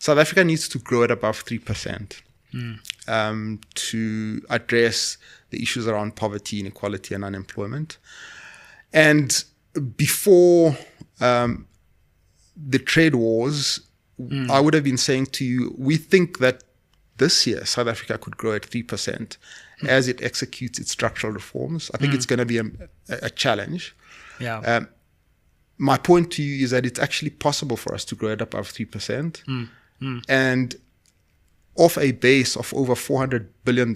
South Africa needs to grow at above 3% to address the issues around poverty, inequality, and unemployment. And before the trade wars, I would have been saying to you, we think that this year South Africa could grow at 3% as it executes its structural reforms. I think it's going to be a challenge. Yeah. My point to you is that it's actually possible for us to grow at above 3%. And off a base of over $400 billion,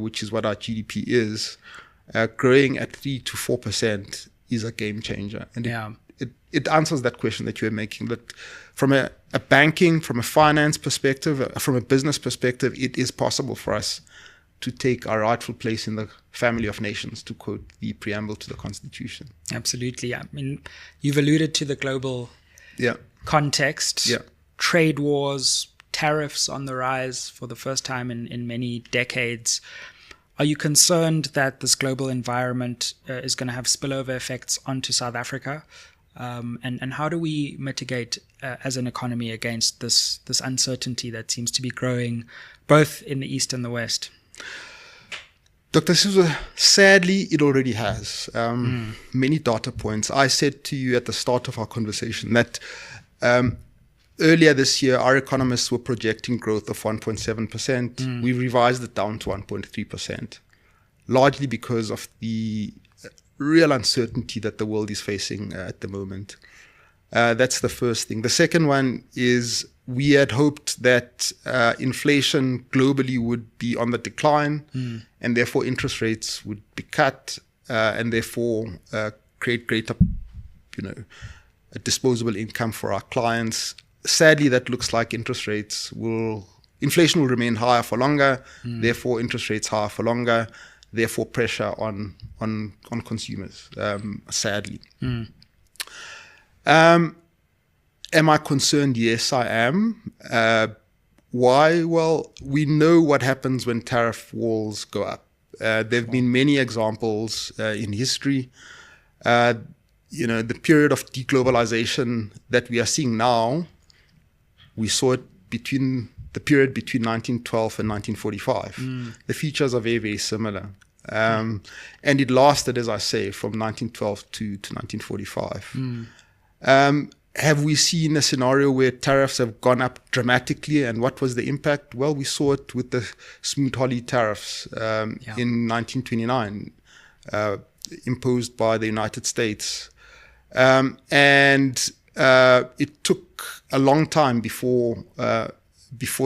which is what our GDP is, growing at 3 to 4% is a game changer. And it answers that question that you were making, that from a banking, from a finance perspective, from a business perspective, it is possible for us to take our rightful place in the family of nations, to quote the preamble to the Constitution. Absolutely. I mean, you've alluded to the global context, trade wars, tariffs on the rise for the first time in many decades. Are you concerned that this global environment is going to have spillover effects onto South Africa? And how do we mitigate as an economy against this uncertainty that seems to be growing both in the East and the West? Dr. Souza, sadly, it already has. Many data points. I said to you at the start of our conversation that earlier this year, our economists were projecting growth of 1.7%. We revised it down to 1.3%, largely because of the real uncertainty that the world is facing at the moment. That's the first thing. The second one is we had hoped that inflation globally would be on the decline, and therefore interest rates would be cut, and therefore create greater, disposable income for our clients. Sadly, that looks like inflation will remain higher for longer, therefore interest rates higher for longer, therefore pressure on consumers, sadly. Am I concerned? Yes, I am. Why? Well, we know what happens when tariff walls go up. There have been many examples in history. The period of deglobalization that we are seeing now, we saw it between the period between 1912 and 1945. The features are very, very similar. And it lasted, as I say, from 1912 to 1945. Have we seen a scenario where tariffs have gone up dramatically, and what was the impact? Well, we saw it with the Smoot-Hawley tariffs in 1929, imposed by the United States. And it took a long time before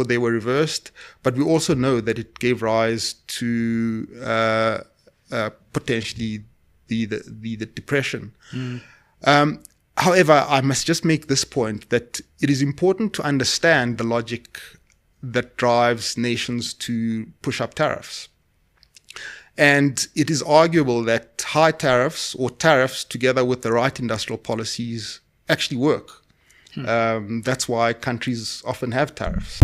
they were reversed, but we also know that it gave rise to potentially the depression. However, I must just make this point that it is important to understand the logic that drives nations to push up tariffs. And it is arguable that high tariffs or tariffs together with the right industrial policies actually work. That's why countries often have tariffs.